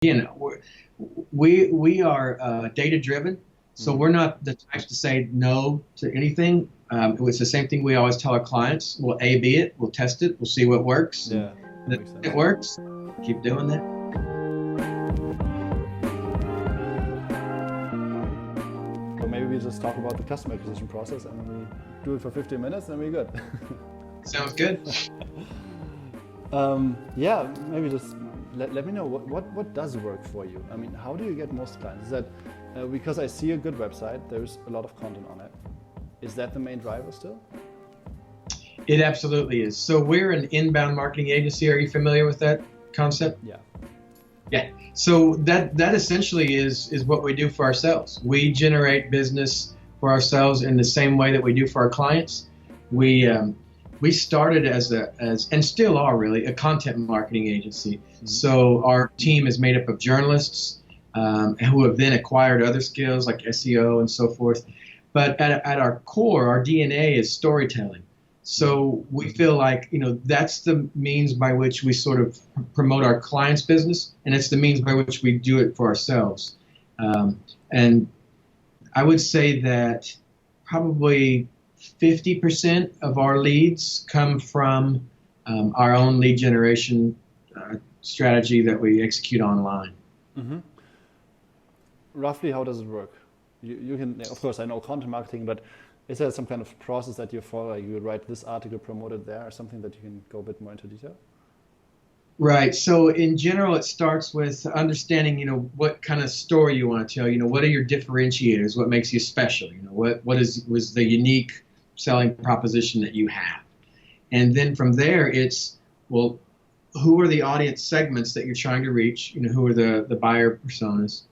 again, we are data driven, so we're not the types to say no to anything. It's the same thing we always tell our clients. We'll A/B it, we'll test it, we'll see what works, Yeah, and that if makes it sense. works, keep doing that. Or maybe we just talk about the customer acquisition process and we do it for 15 minutes and we're good. Sounds good. Yeah, maybe just let me know what does work for you. I mean, how do you get most clients? Is that because I see a good website, there's a lot of content on it. Is that the main driver still? It absolutely is. So we're an inbound marketing agency. Are you familiar with that concept? Yeah. Yeah. So that essentially is what we do for ourselves. We generate business for ourselves in the same way that we do for our clients. We started as and still are really a content marketing agency. Mm-hmm. So our team is made up of journalists who have then acquired other skills like SEO and so forth. But at our core, our DNA is storytelling. So we feel like, that's the means by which we sort of promote our clients' business, and it's the means by which we do it for ourselves. And I would say that probably 50% of our leads come from our own lead generation strategy that we execute online. Mm-hmm. Roughly, how does it work? You can, of course, I know content marketing, but is there some kind of process that you follow? Like you write this article, promote it there, or something that you can go a bit more into detail? Right. So in general, it starts with understanding, what kind of story you want to tell. What are your differentiators? What makes you special? What was the unique selling proposition that you have? And then from there, it's, well, who are the audience segments that you're trying to reach? Who are the buyer personas?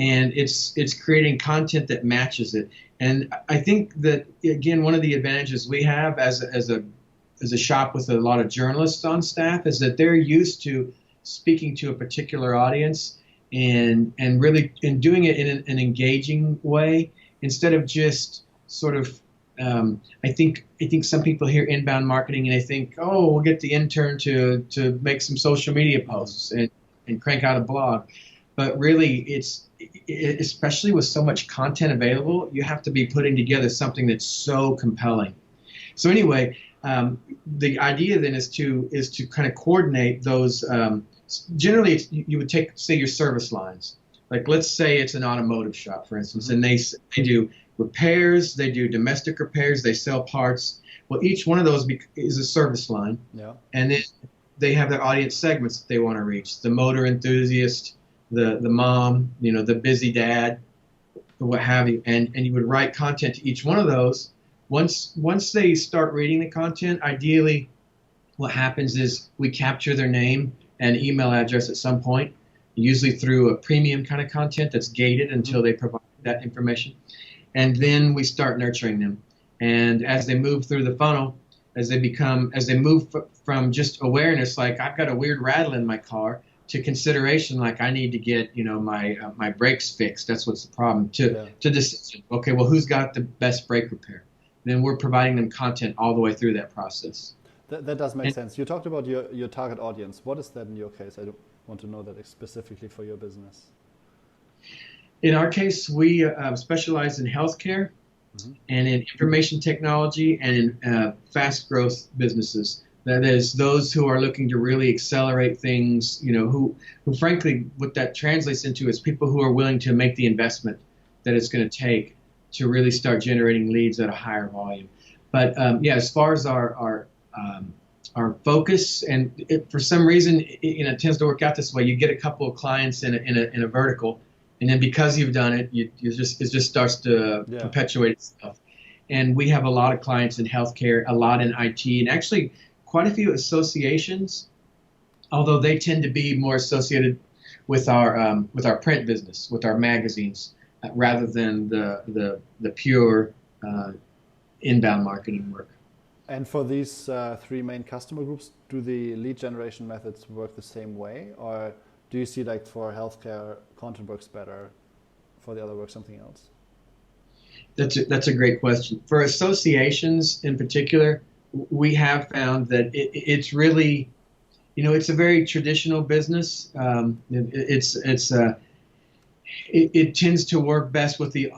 And it's creating content that matches it. And I think that, again, one of the advantages we have as a shop with a lot of journalists on staff is that they're used to speaking to a particular audience and really doing it in an engaging way instead of just sort of I think some people hear inbound marketing and they think, oh, we'll get the intern to make some social media posts and crank out a blog. But really, especially with so much content available, you have to be putting together something that's so compelling. So anyway, the idea then is to kind of coordinate those. Generally, you would take, say, your service lines. Like, let's say it's an automotive shop, for instance, mm-hmm. and they do repairs, they do domestic repairs, they sell parts. Well, each one of those is a service line. Yeah. And then they have their audience segments that they want to reach: the motor enthusiast, the mom, the busy dad, what have you. And you would write content to each one of those. Once they start reading the content, ideally what happens is we capture their name and email address at some point, usually through a premium kind of content that's gated until they provide that information. And then we start nurturing them. And as they move through the funnel, as they move from just awareness, like I've got a weird rattle in my car, to consideration, like I need to get, my brakes fixed. That's what's the problem. To decision. Okay, well, who's got the best brake repair? Then we're providing them content all the way through that process. That does make sense. You talked about your target audience. What is that in your case? I don't want to know that specifically for your business. In our case, we specialize in healthcare mm-hmm. and in information technology and in fast growth businesses. That is, those who are looking to really accelerate things, who frankly, what that translates into is people who are willing to make the investment that it's going to take to really start generating leads at a higher volume. But as far as our focus, and for some reason, it tends to work out this way. You get a couple of clients in a vertical, and then because you've done it, it just starts to perpetuate itself. And we have a lot of clients in healthcare, a lot in IT, and actually quite a few associations, although they tend to be more associated with our print business, with our magazines, rather than the pure inbound marketing work. And for these three main customer groups, do the lead generation methods work the same way, or do you see like for healthcare content works better, for the other work something else? That's a great question. For associations in particular, we have found that it's a very traditional business. It tends to work best with the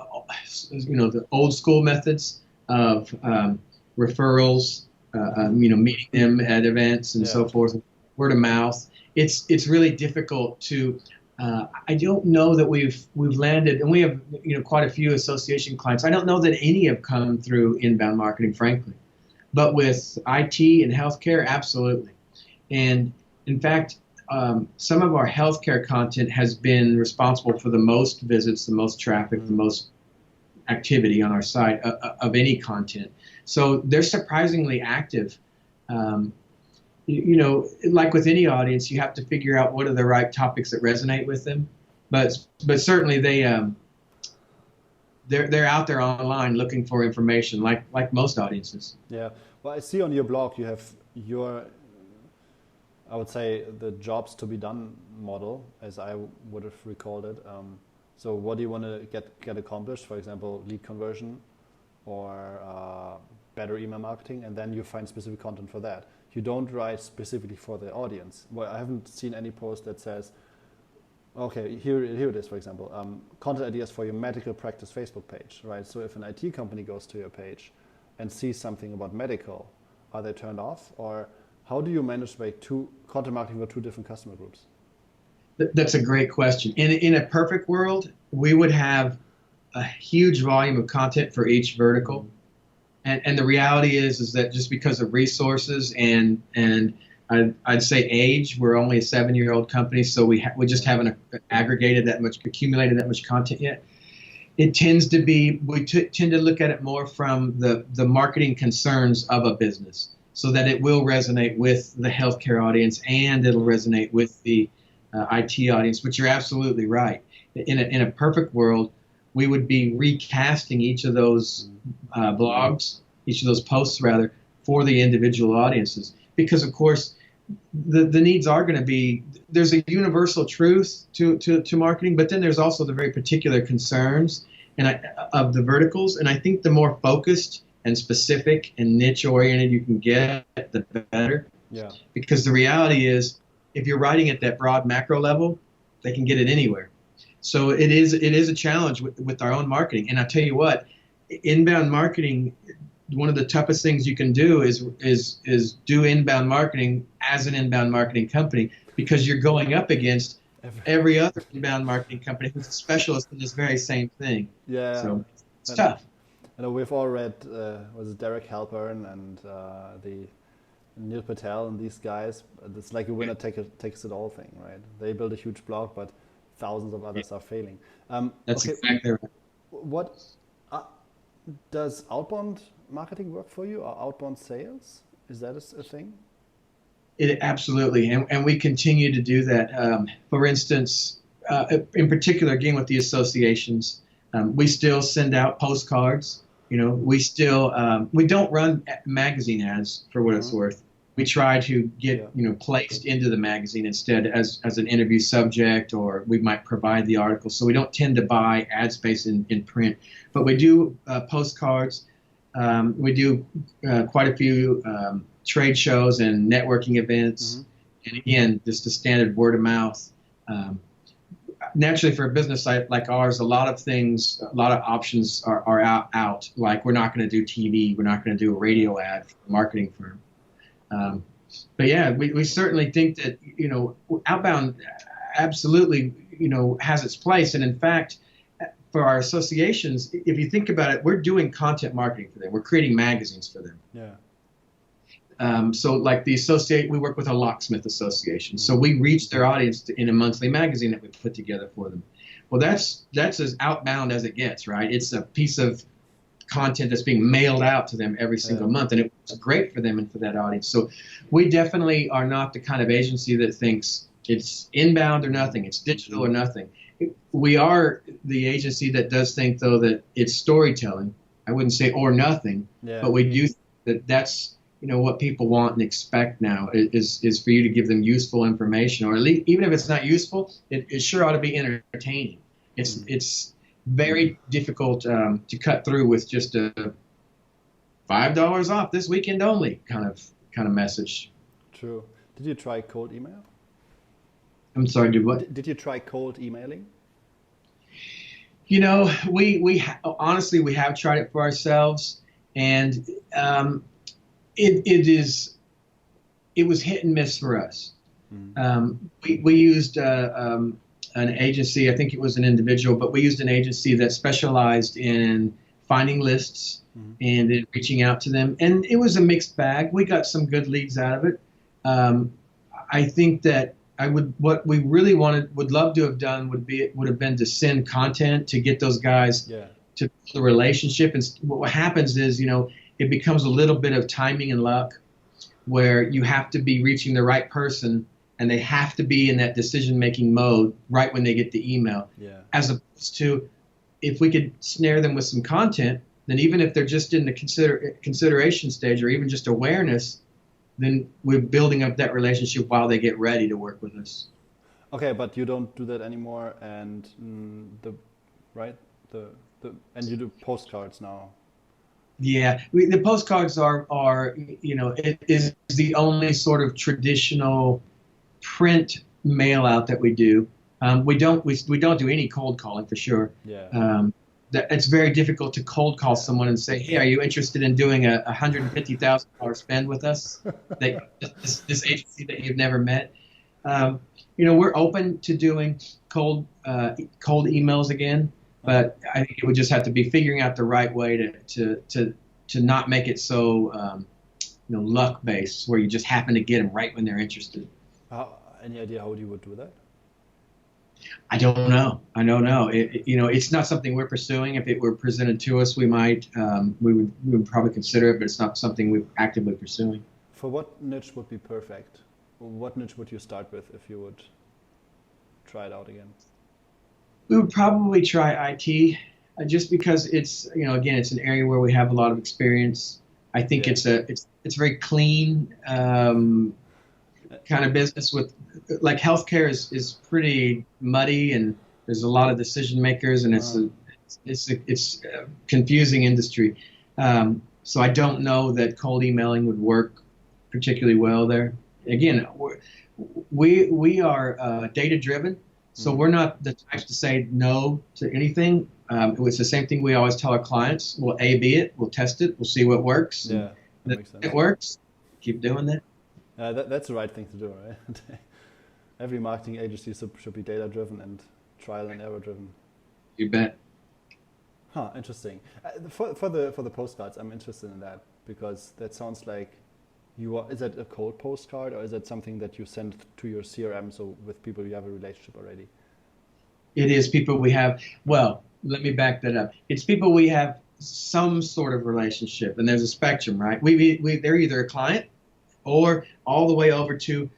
old school methods of referrals, meeting them at events and Yeah. so forth, word of mouth. It's really difficult to. I don't know that we've landed, and we have quite a few association clients. I don't know that any have come through inbound marketing, frankly, but with IT and healthcare, absolutely. And in fact, some of our healthcare content has been responsible for the most visits, the most traffic, the most activity on our site of any content. So they're surprisingly active. Um, like with any audience, you have to figure out what are the right topics that resonate with them. But certainly they're out there online looking for information, like most audiences. Yeah. Well, I see on your blog you have your, I would say, the jobs to be done model, as I would have recalled it. So what do you want to get accomplished? For example, lead conversion or better email marketing, and then you find specific content for that. You don't write specifically for the audience. Well, I haven't seen any post that says, okay, here it is, for example, content ideas for your medical practice Facebook page, right? So if an IT company goes to your page and sees something about medical, are they turned off? Or how do you manage to make content marketing for two different customer groups? That's a great question. In a perfect world, we would have a huge volume of content for each vertical. And the reality is that just because of resources and I'd say age, we're only a 7-year-old company, so we just haven't accumulated that much content yet. It tends to be, tend to look at it more from the marketing concerns of a business, so that it will resonate with the healthcare audience and it'll resonate with the IT audience. But you're absolutely right. In a perfect world, we would be recasting each of those blogs, each of those posts rather, for the individual audiences. Because of course, the needs are going to be, there's a universal truth to marketing, but then there's also the very particular concerns of the verticals. And I think the more focused and specific and niche oriented you can get, the better. Yeah. Because the reality is, if you're writing at that broad macro level, they can get it anywhere. So it is a challenge with our own marketing. And I'll tell you what, inbound marketing, one of the toughest things you can do is do inbound marketing as an inbound marketing company, because you're going up against every other inbound marketing company who's a specialist in this very same thing. Yeah. So it's tough. I know we've all read, was it Derek Halpern and the Neil Patel and these guys. It's like a winner takes it all thing, right? They build a huge blog, but thousands of others are failing. That's exactly right. What does outbound marketing work for you, or outbound sales? Is that a thing? Absolutely, and we continue to do that. For instance, in particular, again with the associations, we still send out postcards. We don't run magazine ads for what it's worth. We try to get placed into the magazine instead as an interview subject, or we might provide the article. So we don't tend to buy ad space in print, but we do postcards. We do quite a few trade shows and networking events, and again, just the standard word of mouth. Naturally, for a business site like ours, a lot of options are out. Like, we're not going to do TV, we're not going to do a radio ad for a marketing firm. But yeah, we certainly think that outbound absolutely has its place, and in fact, for our associations, if you think about it, we're doing content marketing for them. We're creating magazines for them. Yeah. So like we work with a locksmith association. So we reach their audience in a monthly magazine that we put together for them. Well, that's as outbound as it gets, right? It's a piece of content that's being mailed out to them every single month, and it's great for them and for that audience. So we definitely are not the kind of agency that thinks it's inbound or nothing, it's digital or nothing. We are the agency that does think, though, that it's storytelling. I wouldn't say or nothing, but we do think that's what people want and expect now is for you to give them useful information, or at least, even if it's not useful, it sure ought to be entertaining. It's very difficult to cut through with just a $5 off this weekend only kind of message. True. Did you try cold email? I'm sorry, did what? Did you try cold emailing? You know, honestly, we have tried it for ourselves, and it was hit and miss for us. We used an agency. I think it was an individual, but we used an agency that specialized in finding lists and in reaching out to them. And it was a mixed bag. We got some good leads out of it. I think that what we really would love to have done would have been to send content to get those guys to build a relationship. And what happens is, it becomes a little bit of timing and luck, where you have to be reaching the right person and they have to be in that decision-making mode right when they get the email. Yeah. As opposed to, if we could snare them with some content, then even if they're just in the consideration stage or even just awareness, then we're building up that relationship while they get ready to work with us. Okay, but you don't do that anymore, and and you do postcards now. Yeah, the postcards are it is the only sort of traditional print mail out that we do. We don't do any cold calling for sure. Yeah. It's very difficult to cold call someone and say, hey, are you interested in doing a $150,000 spend with us? This agency that you've never met. We're open to doing cold emails again, but I think it would just have to be figuring out the right way to not make it so luck based, where you just happen to get them right when they're interested. Any idea how you would do that? I don't know. It's not something we're pursuing. If it were presented to us, we would probably consider it, but it's not something we're actively pursuing. For what niche would be perfect? What niche would you start with if you would try it out again? We would probably try IT, just because it's again, it's an area where we have a lot of experience. I think it's very clean kind of business. With like healthcare is pretty muddy, and there's a lot of decision makers, and it's a confusing industry. So I don't know that cold emailing would work particularly well there. Again, we are data driven, so we're not the types to say no to anything. It's the same thing we always tell our clients. We'll A/B it, we'll test it, we'll see what works. Yeah, that makes sense. It works, keep doing that. That's the right thing to do, right? Every marketing agency should be data-driven and trial and error-driven. You bet. Huh, interesting. For the postcards, I'm interested in that, because that sounds like is that a cold postcard, or is that something that you send to your CRM, so with people you have a relationship already? It is people we have. Well, let me back that up. It's people we have some sort of relationship, and there's a spectrum, right? They're either a client or all the way over to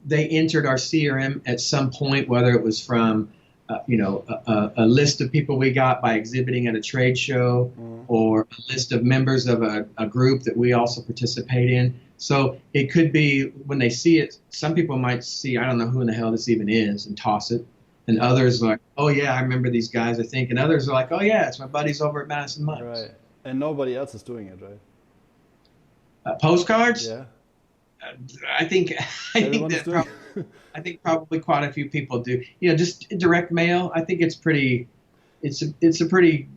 they entered our CRM at some point, whether it was from a list of people we got by exhibiting at a trade show, or a list of members of a group that we also participate in. So it could be when they see it, some people might see, I don't know who in the hell this even is, and toss it. And others are like, oh yeah, I remember these guys, I think. And others are like, oh yeah, it's my buddies over at Madison. Right. And nobody else is doing it, right? Postcards? Yeah. I think probably quite a few people do. Just direct mail. I think it's a pretty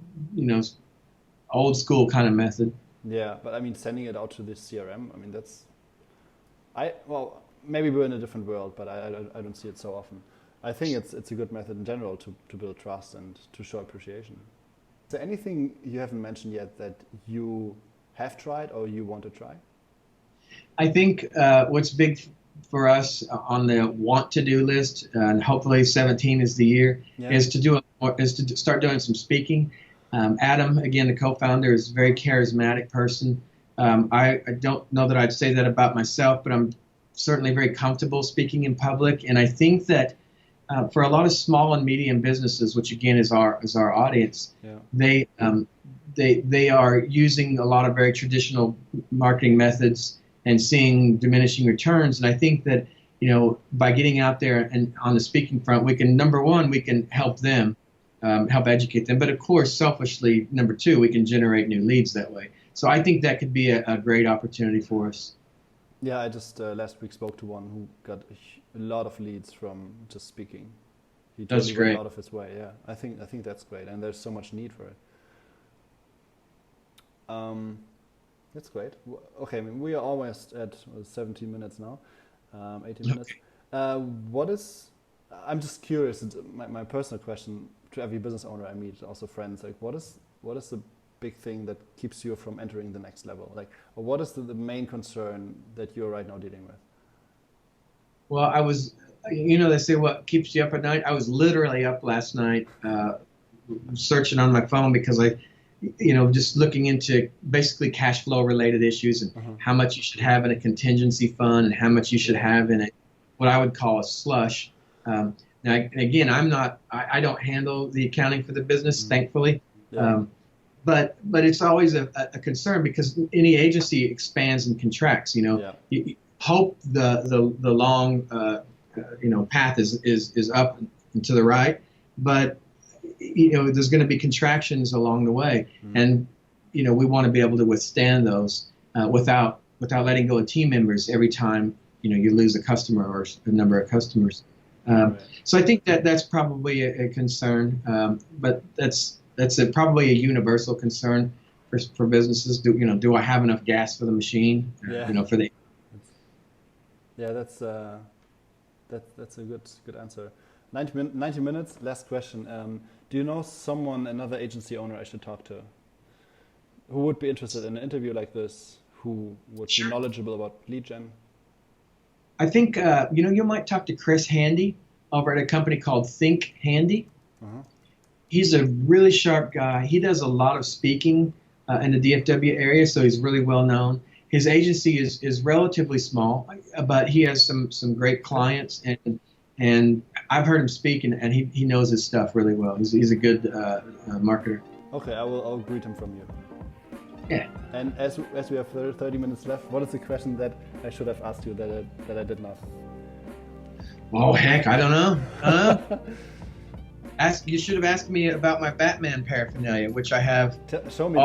old school kind of method. Yeah, but I mean, sending it out to the CRM. I mean, maybe we're in a different world, but I don't see it so often. I think it's a good method in general to build trust and to show appreciation. Is there anything you haven't mentioned yet that you have tried or you want to try? I think what's big for us on the want to do list, and hopefully 17 is the year, is to start doing some speaking. Adam, again, the co-founder, is a very charismatic person. I don't know that I'd say that about myself, but I'm certainly very comfortable speaking in public. And I think that for a lot of small and medium businesses, which again is our audience, they are using a lot of very traditional marketing methods and seeing diminishing returns. And I think that, by getting out there and on the speaking front, we can, number one, we can help them, help educate them. But of course, selfishly, number two, we can generate new leads that way. So I think that could be a great opportunity for us. Yeah, I just last week spoke to one who got a lot of leads from just speaking. He That's totally went great. out of his way. Yeah, I think that's great, and there's so much need for it. That's great. Okay, I mean, we are almost at 17 minutes now, 18 minutes. What is? I'm just curious. It's my personal question to every business owner I meet, also friends. Like, what is the big thing that keeps you from entering the next level? Like, or what is the main concern that you're right now dealing with? Well, they say what keeps you up at night. I was literally up last night searching on my phone because just looking into basically cash flow related issues and Uh-huh. how much you should have in a contingency fund and how much you should Yeah. have in what I would call a slush. Now, and again, I don't handle the accounting for the business, Mm. thanfully. Yeah. Um, but it's always a concern because any agency expands and contracts. Yeah. You hope the long path is up and to the right, but there's going to be contractions along the way, Mm. and we want to be able to withstand those without letting go of team members every time you lose a customer or a number of customers. Right. So I think that's probably a concern, but that's probably a universal concern for businesses. Do I have enough gas for the machine? Yeah. For the Yeah, that's a good answer. 90 minutes. Last question. Do you know another agency owner I should talk to, who would be interested in an interview like this, who would be Sure. knowledgeable about lead gen? I think you might talk to Chris Handy over at a company called Think Handy. Uh-huh. He's a really sharp guy. He does a lot of speaking in the DFW area, so he's really well known. His agency is relatively small, but he has some great clients, and I've heard him speak, and he knows his stuff really well. He's a good marketer. Okay, I'll greet him from you. Yeah. And as we have 30 minutes left, what is the question that I should have asked you that I did not? Oh heck, I don't know. You should have asked me about my Batman paraphernalia, which I have Show me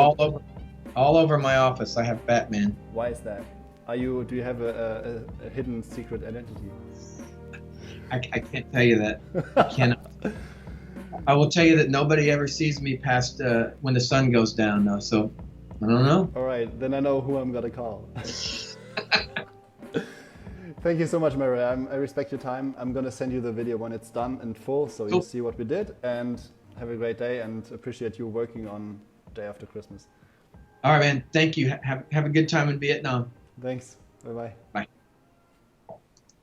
all over my office. I have Batman. Why is that? Do you have a hidden secret identity? I can't tell you that. I cannot. I will tell you that nobody ever sees me past when the sun goes down, though. So I don't know. All right, then I know who I'm gonna call. Thank you so much, Mario. I respect your time. I'm gonna send you the video when it's done in full, so you see what we did. And have a great day, and appreciate you working on day after Christmas. All right, man. Thank you. Have a good time in Vietnam. Thanks. Bye-bye. Bye.